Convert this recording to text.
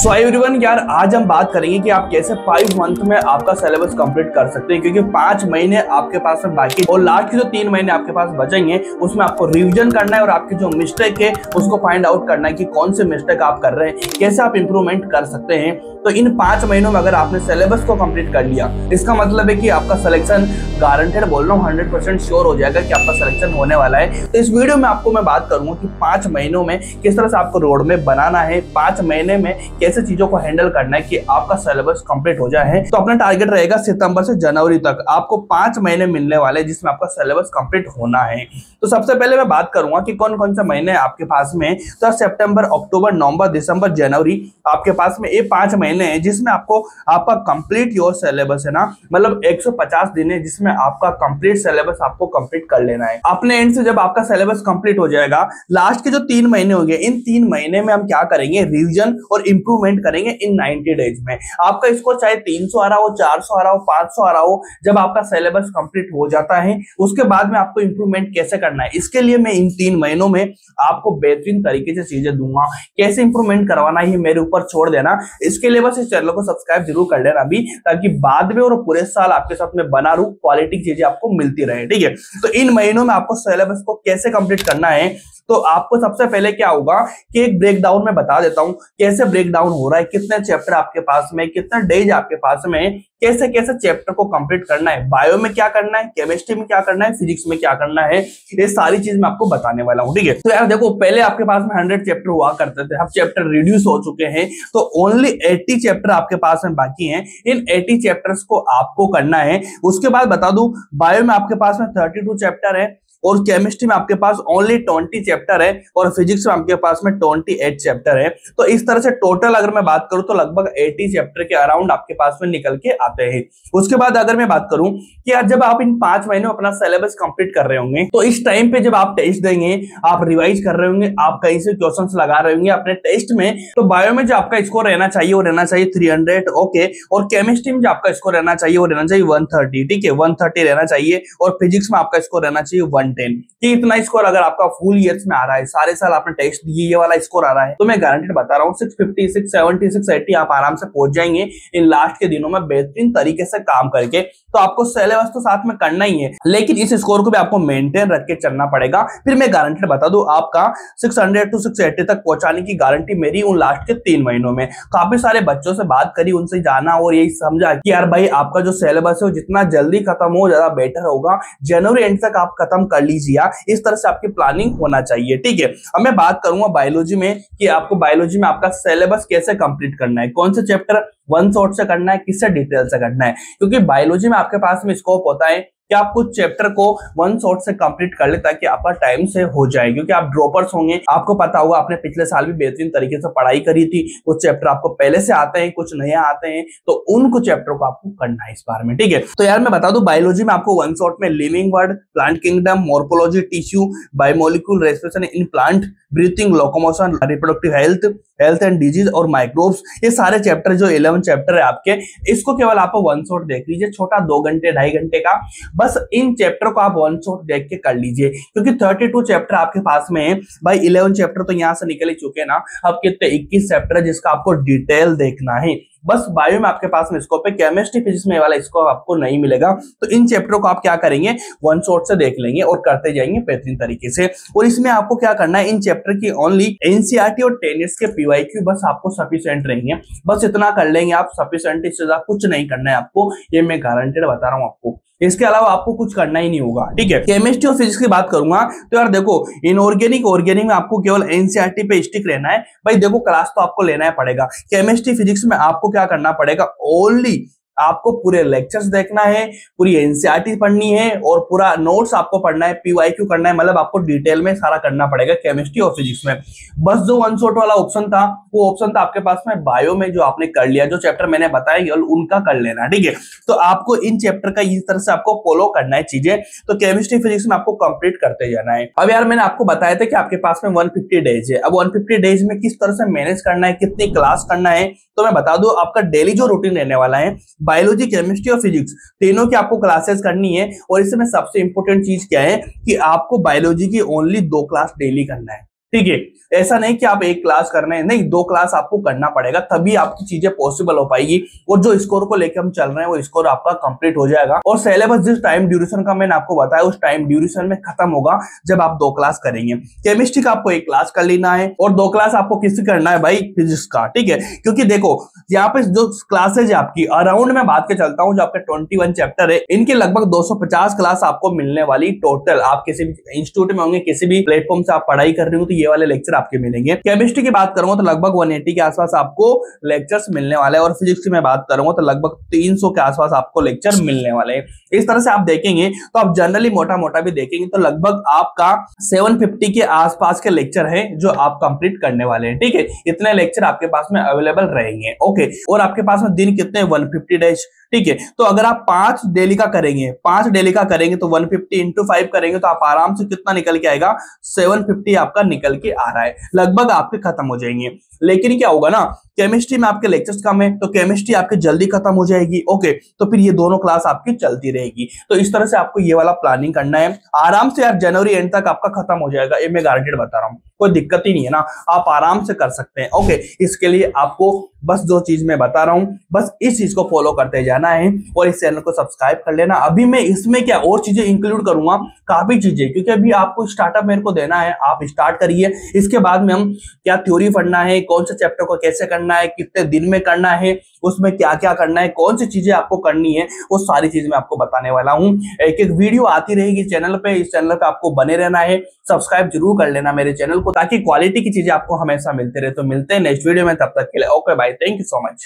So everyone यार, आज हम बात करेंगे कि आप कैसे 5 मंथ में आपका सिलेबस कंप्लीट कर सकते हैं, क्योंकि 5 महीने आपके पास में बाकी और लास्ट के जो 3 महीने आपके पास बचेंगे उसमें आपको रिवीजन करना है और आपकी जो मिस्टेक है उसको फाइंड आउट करना है कि कौन से मिस्टेक आप कर रहे हैं, कैसे आप इंप्रूवमेंट कर सकते हैं। तो इन 5 महीनों में अगर आपने सिलेबस को कंप्लीट कर लिया, इसका मतलब है कि आपका सिलेक्शन गारंटेड बोल रहा हूँ 100% श्योर हो जाएगा कि आपका सिलेक्शन होने वाला है। तो इस वीडियो में आपको मैं बात करूंगा कि 5 महीनों में किस तरह से आपको रोड मैप बनाना है, 5 महीने में कैसे चीजों को हैंडल करना है कि आपका सिलेबस कंप्लीट हो जाए। तो अपना टारगेट रहेगा सितंबर से जनवरी तक आपको 5 महीने मिलने वाले जिसमें आपका सिलेबस कंप्लीट होना है। तो सबसे पहले मैं बात करूंगा कि कौन कौन से महीने आपके पास में, तो सितंबर, अक्टूबर, नवंबर, दिसंबर, जनवरी आपके पास में ये 5 महीने हैं जिसमें आपको आपका कंप्लीट योर सिलेबस है ना, मतलब 150 दिन है जिसमें आपका कंप्लीट सिलेबस आपको कंप्लीट कर लेना है। अपने एंड से जब आपका सिलेबस कंप्लीट हो जाएगा, लास्ट के जो 3 महीने हो गए, इन 3 महीने में हम क्या करेंगे, रिवीजन और इंप्रूवमेंट करेंगे इन 90 डेज में। आपका स्कोर चाहे 300 आ रहा हो, 400 आ रहा हो, 500 आ रहा हो, जब आपका सिलेबस कंप्लीट हो जाता है उसके बाद में आपको इंप्रूवमेंट कैसे करना है, इसके लिए मैं इन 3 महीनों में आपको बेहतरीन तरीके से चीजें दूंगा। कैसे इंप्रूवमेंट करवाना है मेरे ऊपर छोड़ देना, इसके लिए बस इस चैनल को सब्सक्राइब जरूर कर लेना अभी, ताकि बाद में और पूरे साल आपके साथ में बना रहूं, क्वालिटी की चीजें आपको मिलती रहे। ठीक है, तो इन महीनों में आपको सिलेबस को कैसे कंप्लीट करना है, तो आपको सबसे पहले क्या होगा कि एक ब्रेकडाउन में बता देता हूं कैसे ब्रेकडाउन हो रहा है, कितने चैप्टर आपके पास में, कितना डेज आपके पास में, कैसे कैसे चैप्टर को कंप्लीट करना है, बायो में क्या करना है, केमिस्ट्री में क्या करना है, फिजिक्स में क्या करना है, ये सारी चीज मैं आपको बताने वाला हूं। ठीक है, तो यार देखो, पहले आपके पास में 100 चैप्टर हुआ करते थे, अब चैप्टर रिड्यूस हो चुके हैं, तो ओनली 80 चैप्टर आपके पास में बाकी हैं। इन 80 चैप्टर्स को आपको करना है। उसके बाद बता दूं, बायो में आपके पास में 32 चैप्टर है और केमिस्ट्री में आपके पास ओनली 20 चैप्टर है और फिजिक्स में आपके पास में 28 चैप्टर है। तो इस तरह से टोटल अगर मैं बात करूं तो लगभग 80 चैप्टर के अराउंड आपके पास में निकल के आते हैं। उसके बाद अगर मैं बात करूं कि यार जब आप इन 5 महीनों में अपना सिलेबस कंप्लीट कर रहे होंगे, तो इस टाइम पे जब आप टेस्ट देंगे, आप रिवाइज कर रहे होंगे, आप कहीं से क्वेश्चंस लगा रहे होंगे अपने टेस्ट में, तो बायो में जो आपका स्कोर रहना चाहिए वो रहना चाहिए 300, ओके, और केमिस्ट्री में जो आपका स्कोर रहना चाहिए वो रहना चाहिए 130, ठीक है, 130 रहना चाहिए, और फिजिक्स में आपका स्कोर रहना चाहिए 110। कि इतना स्कोर अगर आपका फुल ईयर्स में आ रहा है, सारे साल आपने टेस्ट दिए, ये वाला स्कोर आ रहा है, तो मैं गारंटेड बता रहा हूँ 650, 670, 680 आप आराम से पहुंच जाएंगे इन लास्ट के दिनों में बेहतरीन तरीके से काम करके। तो आपको सिलेबस तो साथ में करना ही है, लेकिन इस स्कोर को भी आपको मेंटेन रख के चलना पड़ेगा। फिर मैं गारंटेड बता दूं, आपका 600 to 680 तक पहुंचाने की गारंटी मेरी उन लास्ट के 3 महीनों में। काफी सारे बच्चों से बात करी, उनसे जाना और यही समझा कि यार भाई, आपका जो सिलेबस है वो जितना जल्दी खत्म हो ज्यादा बेटर होगा, जनवरी एंड तक आप खत्म कर लीजिए। इस तरह से आपकी प्लानिंग होना चाहिए। ठीक है, अब मैं बात करूंगा बायोलॉजी में कि आपको बायोलॉजी में आपका सिलेबस कैसे कंप्लीट करना है, कौन से चैप्टर वन शॉट से करना है, किससे डिटेल से करना है, क्योंकि बायोलॉजी में आपके पास में स्कोप होता है कि आप कुछ चैप्टर को वन शॉट से कंप्लीट कर ले ताकि आपका टाइम से हो जाए, क्योंकि आप ड्रॉपर्स होंगे। आपको पता होगा आपने पिछले साल भी बेहतरीन तरीके से पढ़ाई करी थी, कुछ चैप्टर आपको पहले से आते हैं, कुछ नए आते हैं, तो उन कुछ चैप्टर को आपको करना है इस बार में। ठीक है, तो यार मैं बता दूं, बायोलॉजी में आपको वन शॉट में living word, plant kingdom, morphology, tissue, biomolecule, respiration in plant, breathing, locomotion, reproductive health, health and disease और माइक्रोब्स, ये सारे चैप्टर जो 11 चैप्टर है आपके, इसको केवल आप वन शॉट देख लीजिए, छोटा 2 घंटे 2.5 घंटे का, बस इन चैप्टर को आप वन शॉट देख के कर लीजिए, क्योंकि 32 चैप्टर आपके पास में है भाई। 11 चैप्टर तो यहां से निकल ही चुके हैं ना, अब कितने 21 चैप्टर है जिसका आपको डिटेल देखना है। बस बायो में आपके पास में स्कोप है, केमिस्ट्री फिजिक्स में वाला स्कोप आपको नहीं मिलेगा। तो इन चैप्टरों को आप क्या करेंगे, वन शॉट से देख लेंगे और करते जाएंगे बेहतरीन तरीके से। और इसमें आपको क्या करना है, इन चैप्टर की ओनली एनसीईआरटी और 10 ईयर्स के पीवाईक्यू बस आपको सफिशिएंट रहेंगे, बस इतना कर लेंगे आप सफिशिएंट, इससे ज्यादा कुछ नहीं करना है आपको, ये मैं गारंटेड बता रहा हूं आपको। इसके अलावा आपको कुछ करना ही नहीं होगा। ठीक है, केमिस्ट्री और फिजिक्स की बात करूंगा तो यार देखो, इनऑर्गेनिक ऑर्गेनिक में आपको केवल एनसीईआरटी पे स्टिक रहना है भाई। देखो, क्लास तो आपको लेना ही पड़ेगा। केमिस्ट्री फिजिक्स में आपको क्या करना पड़ेगा, ओनली आपको पूरे लेक्चर्स देखना है, पूरी एनसीईआरटी पढ़नी है और पूरा नोट्स आपको पढ़ना है, पीवाईक्यू करना है, मतलब आपको डिटेल में सारा करना पड़ेगा केमिस्ट्री और फिजिक्स में। बस जो वन शॉट वाला ऑप्शन था, वो ऑप्शन था आपके पास में बायो में, जो आपने कर लिया, जो चैप्टर मैंने बताया उनका कर लेना। ठीक है, तो आपको इन चैप्टर का इस तरह से आपको फॉलो करना है चीजें, तो केमिस्ट्री फिजिक्स में आपको कंप्लीट करते जाना है। अब यार मैंने आपको बताया था कि आपके पास में 150 डेज है। अब 150 डेज में किस तरह से मैनेज करना है, कितनी क्लास करना है, तो मैं बता दूं, आपका डेली जो रूटीन रहने वाला है, बायोलॉजी, केमिस्ट्री और फिजिक्स तीनों की आपको क्लासेस करनी है। और इसमें सबसे इंपॉर्टेंट चीज क्या है कि आपको बायोलॉजी की ओनली 2 क्लास डेली करना है। ठीक है। ऐसा नहीं कि आप एक क्लास करना है, नहीं, 2 क्लास आपको करना पड़ेगा, तभी आपकी चीजें पॉसिबल हो पाएगी। और जो स्कोर को लेकर हम चल रहे हैं वो स्कोर आपका कंप्लीट हो जाएगा। और सिलेबस जिस टाइम ड्यूरेशन का मैंने आपको बताया उस टाइम ड्यूरेशन में खत्म होगा जब आप 2 क्लास करेंगे। केमिस्ट्री का आपको 1 क्लास कर लेना है और 2 क्लास आपको किससे करना है भाई, फिजिक्स का। ठीक है, क्योंकि देखो यहाँ पे जो क्लासेज है आपकी अराउंड में बात के चलता हूँ, जो आपके 21 चैप्टर है इनके लगभग 250 क्लास आपको मिलने वाली टोटल। आप किसी भी इंस्टीट्यूट में होंगे, किसी भी प्लेटफॉर्म से आप पढ़ाई कर रहे हो तो ये वाले लेक्चर आपके मिलेंगे। केमिस्ट्री की बात करूंगा तो लगभग 180 के आसपास आपको लेक्चर्स मिलने वाले हैं और फिजिक्स की मैं बात करूंगा तो लगभग 300 के आसपास आपको लेक्चर मिलने वाले हैं। इस तरह से आप देखेंगे तो आप जनरली मोटा मोटा भी देखेंगे तो लगभग आपका 750 के आसपास के लेक्चर हैं जो आप कंप्लीट करने वाले हैं। ठीक है, इतने लेक्चर आपके पास में अवेलेबल रहेंगे। ओके, और आपके पास में दिन कितने, 150 डेज। ठीक है, तो अगर आप 5 डेली का करेंगे, 5 डेली का करेंगे तो 150 इंटू 5 करेंगे तो आप आराम से कितना निकल के आएगा, 750 आपका निकल के आ रहा है, लगभग आपके खत्म हो जाएंगे। लेकिन क्या होगा ना, केमिस्ट्री में आपके लेक्चर्स कम है तो केमिस्ट्री आपके जल्दी खत्म हो जाएगी। ओके, तो फिर ये दोनों क्लास आपकी चलती रहेगी। तो इस तरह से आपको ये वाला प्लानिंग करना है। आराम से यार जनवरी एंड तक आपका खत्म हो जाएगा, ये मैं गारंटेड बता रहा हूँ, कोई दिक्कत ही नहीं है ना, आप आराम से कर सकते हैं। ओके, इसके लिए आपको बस जो चीज मैं बता रहा हूं बस इस चीज को फॉलो करते जाना है और इस चैनल को सब्सक्राइब कर लेना। अभी मैं इसमें क्या और चीजें इंक्लूड करूंगा, काफी चीजें, क्योंकि अभी आपको स्टार्टअप मेरे को देना है, आप स्टार्ट करिए। इसके बाद में हम क्या थ्योरी पढ़ना है, कौन से चैप्टर को कैसे करना है, कितने दिन में करना है, उसमें क्या क्या करना है, कौन सी चीजें आपको करनी है, वो सारी चीज मैं आपको बताने वाला हूँ। एक एक वीडियो आती रहेगी चैनल पे, इस चैनल पे आपको बने रहना है, सब्सक्राइब जरूर कर लेना मेरे चैनल को, ताकि क्वालिटी की चीजें आपको हमेशा मिलते रहे। तो मिलते हैं नेक्स्ट वीडियो में, तब तक के लिए okay bye, thank you so much.